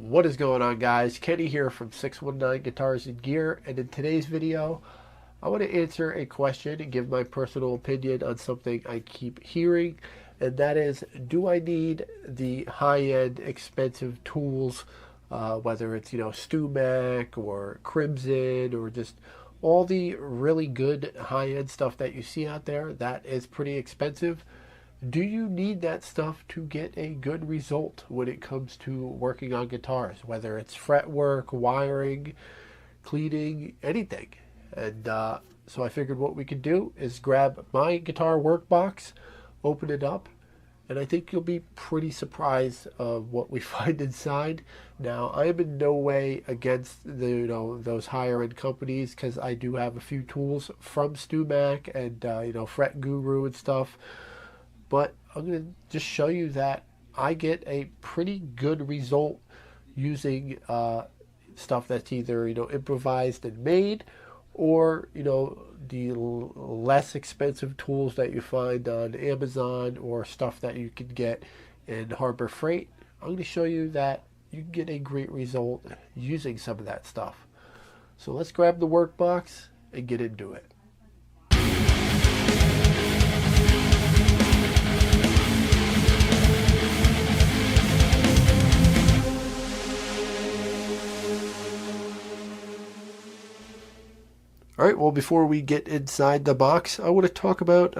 What is going on, guys? Kenny here from 619 Guitars and Gear, and in today's video I want to answer a question and give my personal opinion on something I keep hearing, and that is, do I need the high-end expensive tools, whether it's StewMac or Crimson or just all the really good high-end stuff that you see out there that is pretty expensive? Do you need that stuff to get a good result when it comes to working on guitars, whether it's fretwork, wiring, cleaning, anything? And so I figured what we could do is grab my guitar workbox, open it up, and I think you'll be pretty surprised of what we find inside. Now, I am in no way against those higher end companies, because I do have a few tools from StewMac and Fret Guru and stuff. But I'm going to just show you that I get a pretty good result using stuff that's either improvised and made, or the less expensive tools that you find on Amazon or stuff that you can get in Harbor Freight. I'm going to show you that you can get a great result using some of that stuff. So let's grab the workbox and get into it. All right, well, before we get inside the box, I want to talk about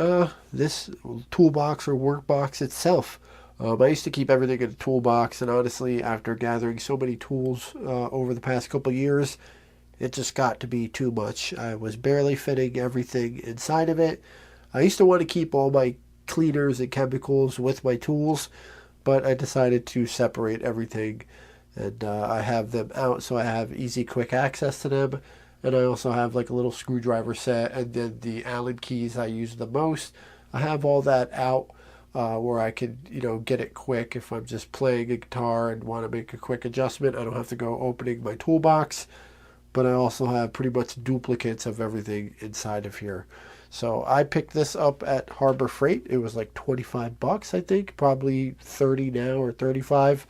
this toolbox or workbox itself. I used to keep everything in a toolbox, and honestly, after gathering so many tools over the past couple of years, it just got to be too much. I was barely fitting everything inside of it. I used to want to keep all my cleaners and chemicals with my tools, but I decided to separate everything, and I have them out so I have easy, quick access to them. And I also have like a little screwdriver set, and then the Allen keys I use the most. I have all that out where I could, get it quick if I'm just playing a guitar and want to make a quick adjustment. I don't have to go opening my toolbox. But I also have pretty much duplicates of everything inside of here. So I picked this up at Harbor Freight. It was like 25 bucks, I think, probably 30 now or 35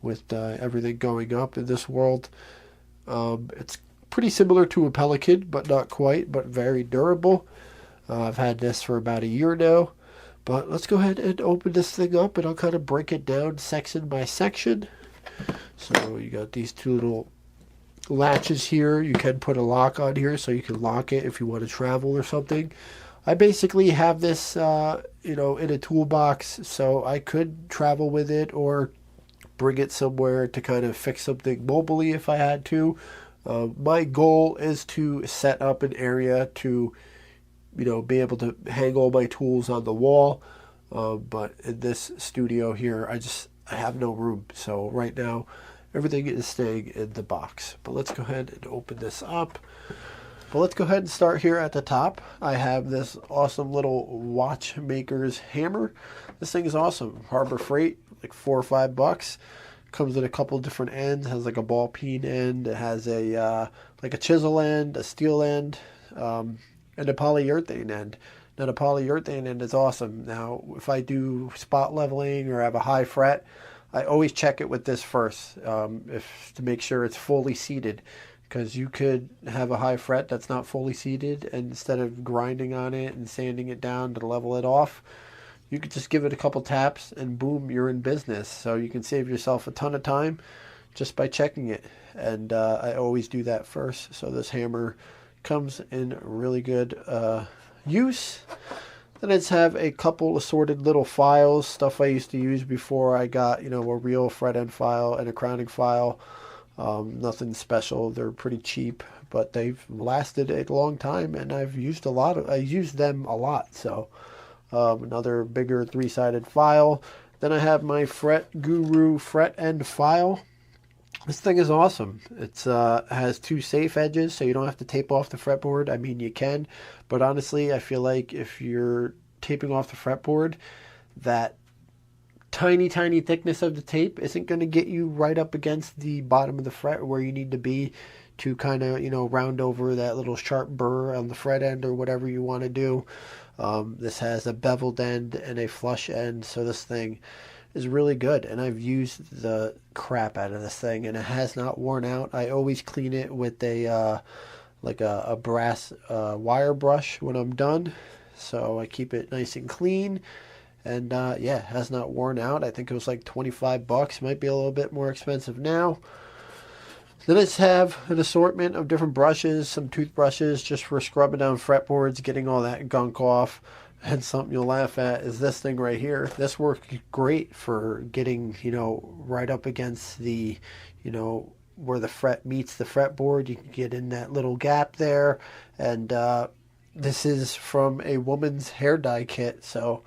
with everything going up in this world. It's pretty similar to a Pelican, but not quite, but very durable. I've had this for about a year now. But let's go ahead and open this thing up, and I'll kind of break it down section by section. So you got these two little latches here. You can put a lock on here so you can lock it if you want to travel or something. I basically have this, in a toolbox, so I could travel with it or bring it somewhere to kind of fix something mobily if I had to. My goal is to set up an area to, be able to hang all my tools on the wall. But in this studio here, I have no room. So right now, everything is staying in the box. But let's go ahead and open this up. But let's go ahead and start here at the top. I have this awesome little watchmaker's hammer. This thing is awesome. Harbor Freight, like $4 or $5. Comes in a couple different ends. Has like a ball peen end. It has a like a chisel end, a steel end, and a polyurethane end. Now the polyurethane end is awesome. Now if I do spot leveling or have a high fret, I always check it with this first, to make sure it's fully seated, because you could have a high fret that's not fully seated, and instead of grinding on it and sanding it down to level it off, you could just give it a couple taps and boom, you're in business. So you can save yourself a ton of time just by checking it. And I always do that first. So this hammer comes in really good use. Then I just have a couple assorted little files, stuff I used to use before I got, a real fret end file and a crowning file. Nothing special. They're pretty cheap, but they've lasted a long time, and I used them a lot. So another bigger 3-sided file. Then I have my Fret Guru fret end file. This thing is awesome. It's has 2 safe edges, so you don't have to tape off the fretboard. I mean, you can, but honestly, I feel like if you're taping off the fretboard, that tiny thickness of the tape isn't going to get you right up against the bottom of the fret where you need to be to kind of, round over that little sharp burr on the fret end or whatever you want to do. This has a beveled end and a flush end, so this thing is really good, and I've used the crap out of this thing, and it has not worn out. I always clean it with a like a brass wire brush when I'm done, so I keep it nice and clean. And yeah, it has not worn out. I think it was like 25 bucks. Might be a little bit more expensive now. Then I just have an assortment of different brushes, some toothbrushes just for scrubbing down fretboards, getting all that gunk off. And something you'll laugh at is this thing right here. This works great for getting, you know, right up against the, you know, where the fret meets the fretboard. You can get in that little gap there. And this is from a woman's hair dye kit. So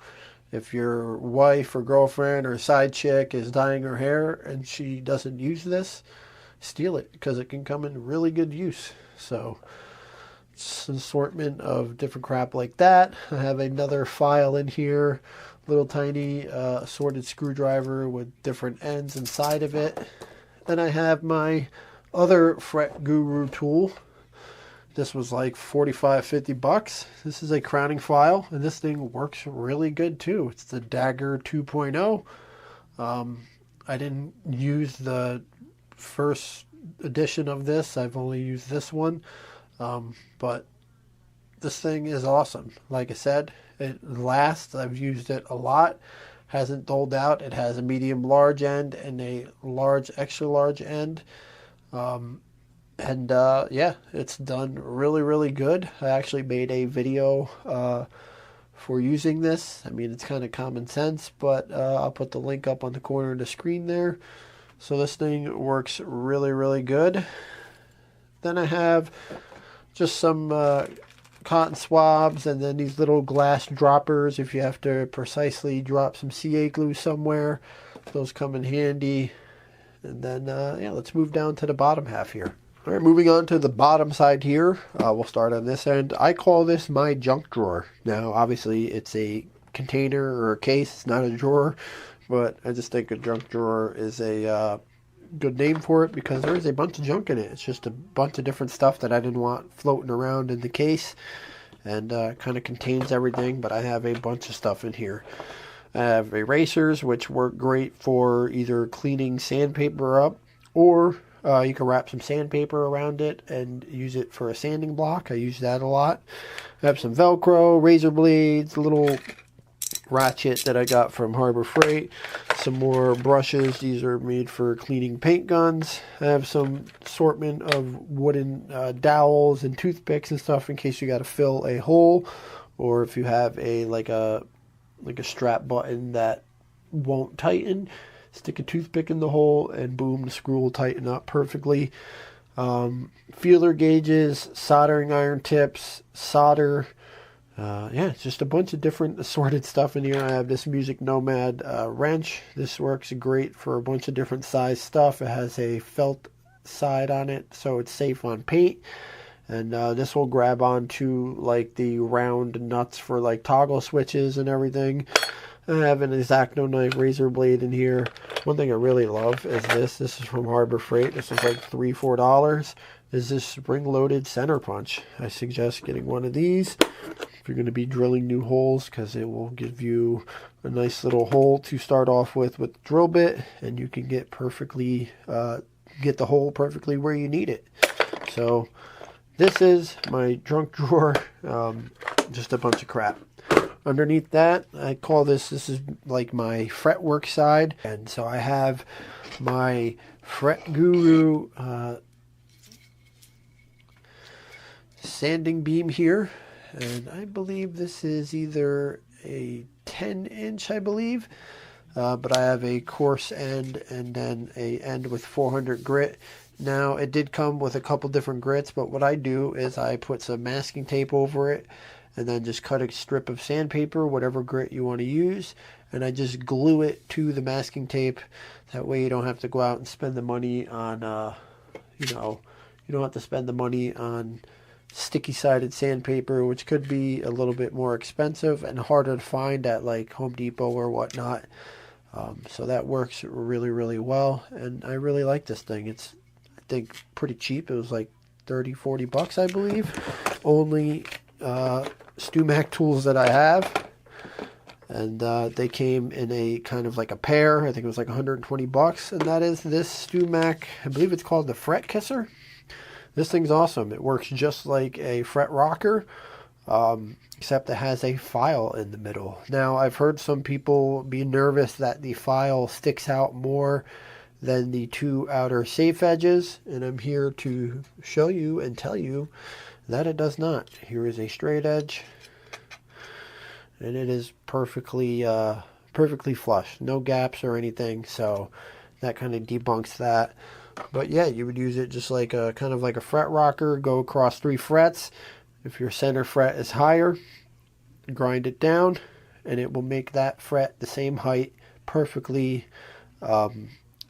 if your wife or girlfriend or side chick is dyeing her hair and she doesn't use this, steal it, because it can come in really good use. So it's an assortment of different crap like that. I have another file in here, little tiny assorted screwdriver with different ends inside of it. Then I have my other Fret Guru tool. This was like 45, 50 bucks. This is a crowning file, and this thing works really good too. It's the Dagger 2.0. I didn't use the first edition of this. I've only used this one. But this thing is awesome. Like I said, it lasts. I've used it a lot. Hasn't dulled out. It has a medium large end and a large extra large end. Yeah, it's done really, really good. I actually made a video for using this. I mean, it's kind of common sense, but I'll put the link up on the corner of the screen there. So this thing works really, really good. Then I have just some cotton swabs, and then these little glass droppers if you have to precisely drop some CA glue somewhere. Those come in handy. And then, yeah, let's move down to the bottom half here. All right, moving on to the bottom side here. We'll start on this end. I call this my junk drawer. Now, obviously, it's a container or a case. It's not a drawer, but I just think a junk drawer is a good name for it, because there is a bunch of junk in it. It's just a bunch of different stuff that I didn't want floating around in the case, and kind of contains everything, but I have a bunch of stuff in here. I have erasers, which work great for either cleaning sandpaper up, or you can wrap some sandpaper around it and use it for a sanding block. I use that a lot. I have some Velcro, razor blades, a little ratchet that I got from Harbor Freight, some more brushes. These are made for cleaning paint guns. I have some assortment of wooden dowels and toothpicks and stuff in case you got to fill a hole, or if you have a like a strap button that won't tighten, stick a toothpick in the hole and boom, the screw will tighten up perfectly. Feeler gauges, soldering iron tips, solder. Yeah, it's just a bunch of different assorted stuff in here. I have this Music Nomad wrench. This works great for a bunch of different size stuff. It has a felt side on it, so it's safe on paint. And this will grab onto like the round nuts for like toggle switches and everything. I have an X-Acto knife, razor blade in here. One thing I really love is this. This is from Harbor Freight. This is like $3, $4. Is this spring-loaded center punch. I suggest getting one of these if you're going to be drilling new holes, because it will give you a nice little hole to start off with the drill bit, and you can get perfectly get the hole perfectly where you need it. So this is my junk drawer. Just a bunch of crap. Underneath that, I call this is like my fretwork side. And so I have my Fret Guru sanding beam here. And I believe this is either a 10-inch, I believe. But I have a coarse end and then a end with 400 grit. Now, it did come with a couple different grits, but what I do is I put some masking tape over it, and then just cut a strip of sandpaper, whatever grit you want to use, and I just glue it to the masking tape. That way you don't have to go out and spend the money on, you don't have to spend the money on sticky-sided sandpaper, which could be a little bit more expensive and harder to find at like Home Depot or whatnot. So that works really, really well, and I really like this thing. It's, I think, pretty cheap. It was like 30, 40 bucks, I believe. Only StewMac tools that I have. And they came in a kind of like a pair. I think it was like 120 bucks. And that is this StewMac, I believe it's called the Fret Kisser. This thing's awesome. It works just like a fret rocker, except it has a file in the middle. Now, I've heard some people be nervous that the file sticks out more than the two outer safe edges, and I'm here to show you and tell you that it does not. Here is a straight edge, and it is perfectly flush. No gaps or anything, so that kind of debunks that. But yeah, you would use it just like a kind of like a fret rocker, go across 3 frets. If your center fret is higher, grind it down, and it will make that fret the same height perfectly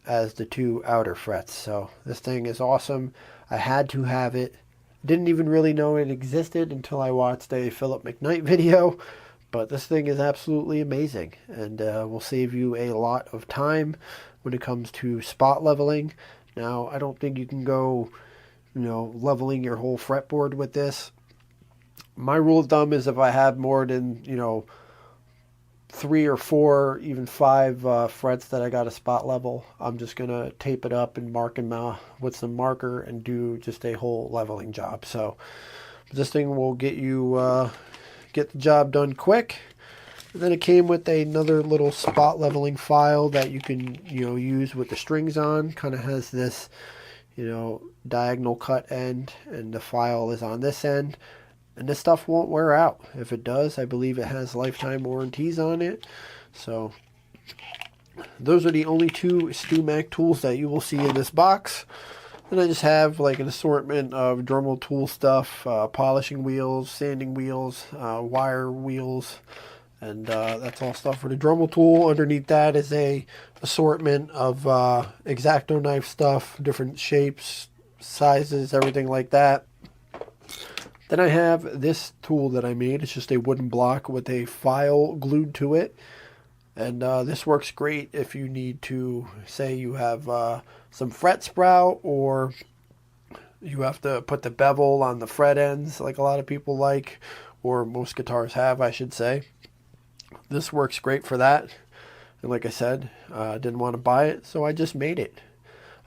as the 2 outer frets. So this thing is awesome. I had to have it. Didn't even really know it existed until I watched a Philip McKnight video. But this thing is absolutely amazing, and will save you a lot of time when it comes to spot leveling. Now, I don't think you can go, leveling your whole fretboard with this. My rule of thumb is if I have more than, 3 or 4, even 5 frets that I got to spot level, I'm just going to tape it up and mark them with some marker and do just a whole leveling job. So this thing will get you, get the job done quick. And then it came with another little spot leveling file that you can, use with the strings on. Kind of has this, diagonal cut end, and the file is on this end. And this stuff won't wear out. If it does, I believe it has lifetime warranties on it. So those are the only 2 StewMac tools that you will see in this box. And I just have like an assortment of Dremel tool stuff, polishing wheels, sanding wheels, wire wheels, and that's all stuff for the Dremel tool. Underneath that is a assortment of X-Acto knife stuff, different shapes, sizes, everything like that. Then I have this tool that I made. It's just a wooden block with a file glued to it. And this works great if you need to, say you have some fret sprout, or you have to put the bevel on the fret ends like a lot of people like, or most guitars have, I should say. This works great for that. And like I said, I didn't want to buy it, so I just made it.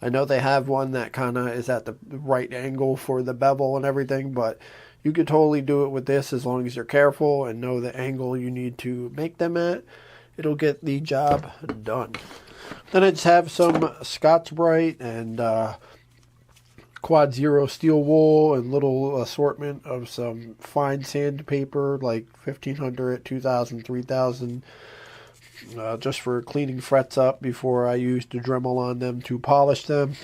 I know they have one that kind of is at the right angle for the bevel and everything, but you could totally do it with this as long as you're careful and know the angle you need to make them at. It'll get the job done. Then I just have some Scotch-Brite and Quad Zero steel wool and little assortment of some fine sandpaper, like 1500, 2000, 3000, just for cleaning frets up before I use the Dremel on them to polish them.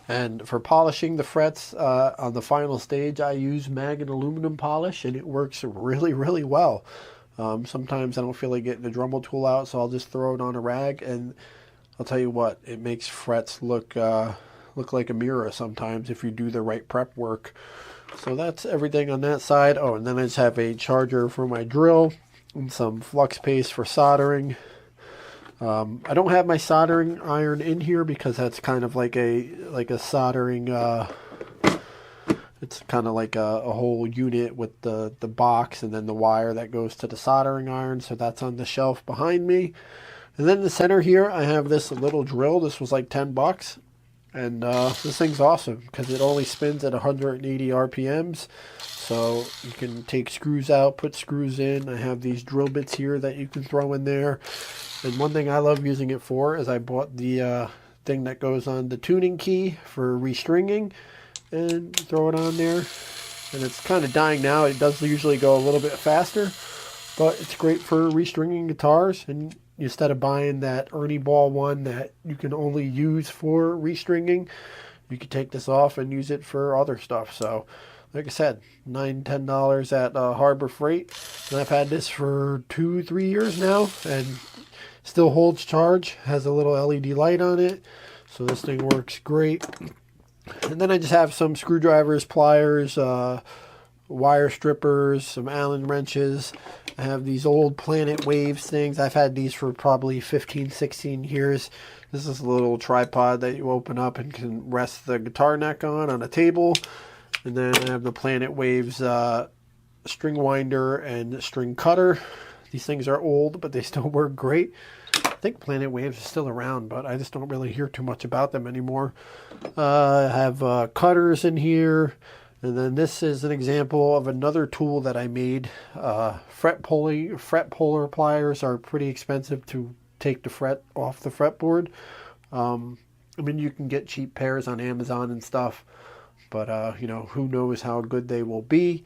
And for polishing the frets on the final stage, I use Mag aluminum polish, and it works really, really well. Sometimes I don't feel like getting the Dremel tool out, so I'll just throw it on a rag, and I'll tell you what, it makes frets look like a mirror sometimes if you do the right prep work. So that's everything on that side. Oh, and then I just have a charger for my drill and some flux paste for soldering. I don't have my soldering iron in here because that's kind of like a soldering. It's kind of like a whole unit with the box and then the wire that goes to the soldering iron. So that's on the shelf behind me. And then in the center here, I have this little drill. This was like 10 bucks. And this thing's awesome because it only spins at 180 RPMs. So you can take screws out, put screws in. I have these drill bits here that you can throw in there. And one thing I love using it for is I bought the thing that goes on the tuning key for restringing, and throw it on there. And it's kind of dying now. It does usually go a little bit faster, but it's great for restringing guitars. And instead of buying that Ernie Ball one that you can only use for restringing, you can take this off and use it for other stuff. So like I said, $9-10 at Harbor Freight. And I've had this for 2-3 years now, and still holds charge. Has a little LED light on it, so this thing works great. And then I just have some screwdrivers, pliers, wire strippers, some Allen wrenches. I have these old Planet Waves things. I've had these for probably 15-16 years. This is a little tripod that you open up and can rest the guitar neck on a table. And then I have the Planet Waves string winder and string cutter. These things are old, but they still work great. I think Planet Waves is still around, but I just don't really hear too much about them anymore. I have cutters in here. And then this is an example of another tool that I made. Fret puller pliers are pretty expensive to take the fret off the fretboard. I mean, you can get cheap pairs on Amazon and stuff, but you know, who knows how good they will be.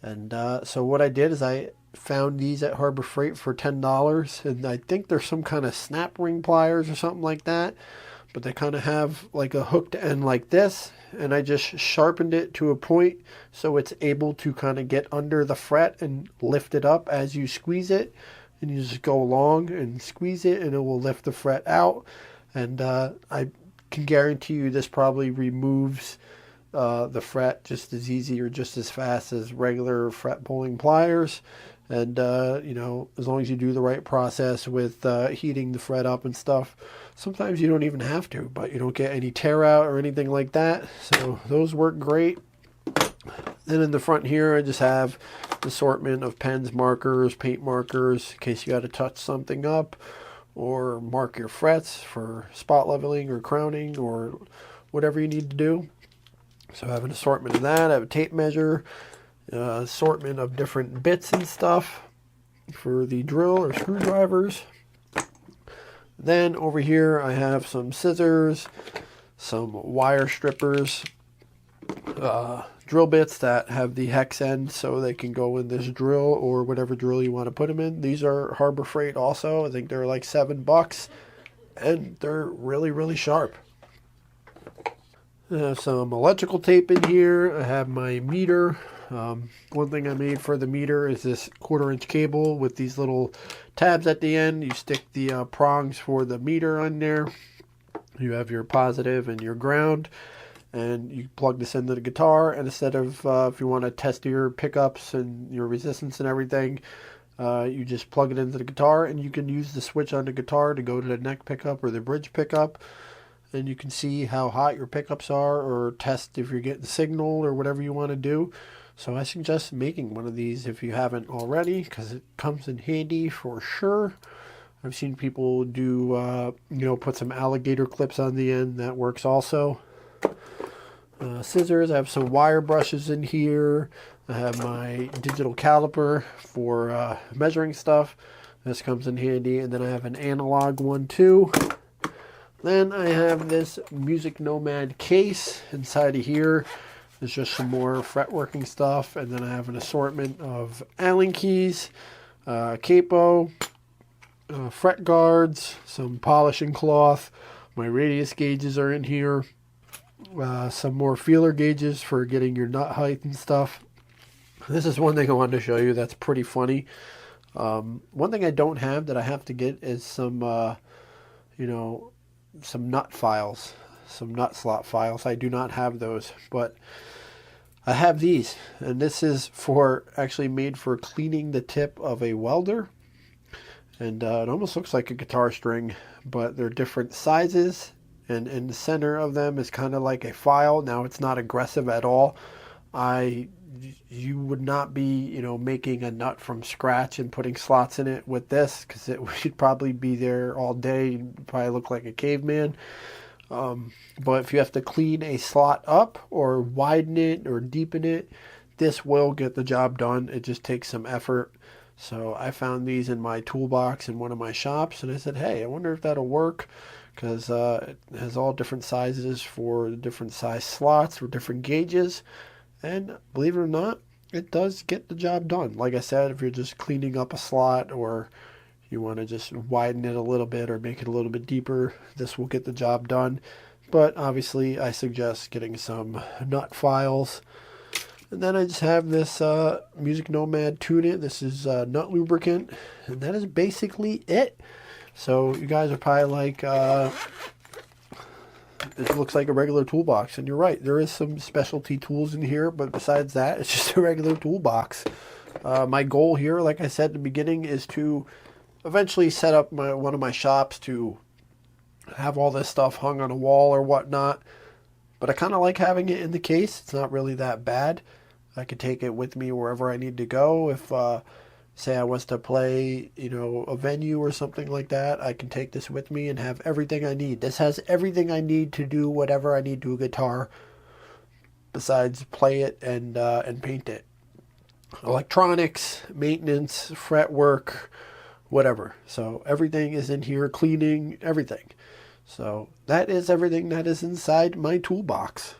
And so what I did is I found these at Harbor Freight for $10, and I think they're some kind of snap ring pliers or something like that, but they kind of have like a hooked end like this, and I just sharpened it to a point so it's able to kind of get under the fret and lift it up as you squeeze it, and you just go along and squeeze it and it will lift the fret out. And I can guarantee you this probably removes the fret just as easy or just as fast as regular fret pulling pliers. And you know, as long as you do the right process with heating the fret up and stuff, sometimes you don't even have to, but you don't get any tear out or anything like that. So those work great. Then in the front here, I just have an assortment of pens, markers, paint markers, in case you got to touch something up or mark your frets for spot leveling or crowning or whatever you need to do. So I have an assortment of that. I have a tape measure, assortment of different bits and stuff for the drill or screwdrivers. Then over here I have some scissors, some wire strippers, drill bits that have the hex end so they can go in this drill or whatever drill you want to put them in. These are Harbor Freight also. I think they're like $7 and they're really, really sharp. I have some electrical tape in here. I have my meter. One thing I made for the meter is this 1/4-inch cable with these little tabs at the end. You stick the prongs for the meter on there. You have your positive and your ground, and you plug this into the guitar. And instead of if you want to test your pickups and your resistance and everything, you just plug it into the guitar, and you can use the switch on the guitar to go to the neck pickup or the bridge pickup. And you can see how hot your pickups are, or test if you're getting signal or whatever you want to do. So I suggest making one of these if you haven't already, because it comes in handy for sure. I've seen people do, you know, put some alligator clips on the end. That works also. Scissors. I have some wire brushes in here. I have my digital caliper for measuring stuff. This comes in handy. And then I have an analog one too. Then I have this Music Nomad case. Inside of here there's just some more fretworking stuff, and then I have an assortment of Allen keys, capo, fret guards, some polishing cloth. My radius gauges are in here. Some more feeler gauges for getting your nut height and stuff. This is one thing I wanted to show you that's pretty funny. One thing I don't have that I have to get is some, you know, some nut files, some nut slot files. I do not have those, but I have these, and this is for actually made for cleaning the tip of a welder. And it almost looks like a guitar string, but they're different sizes, and in the center of them is kind of like a file. Now it's not aggressive at all. You would not be, you know, making a nut from scratch and putting slots in it with this, because it would probably be there all day. You'd probably look like a caveman. But if you have to clean a slot up or widen it or deepen it, this will get the job done. It just takes some effort. So I found these in my toolbox in one of my shops, and I said, hey, I wonder if that'll work, because it has all different sizes for different size slots or different gauges. And believe it or not, it does get the job done. Like I said, if you're just cleaning up a slot, or you want to just widen it a little bit or make it a little bit deeper, this will get the job done. But obviously I suggest getting some nut files. And then I just have this Music Nomad Tune It. This is nut lubricant, and that is basically it. So you guys are probably like, it looks like a regular toolbox, and you're right, there is some specialty tools in here, but besides that, it's just a regular toolbox. My goal here, like I said at the beginning, is to eventually set up one of my shops to have all this stuff hung on a wall or whatnot. But I kind of like having it in the case. It's not really that bad. I could take it with me wherever I need to go. If say I was to play, a venue or something like that, I can take this with me and have everything I need. This has everything I need to do whatever I need to a guitar, besides play it and paint it. Electronics, maintenance, fretwork, whatever. So everything is in here, cleaning, everything. So that is everything that is inside my toolbox.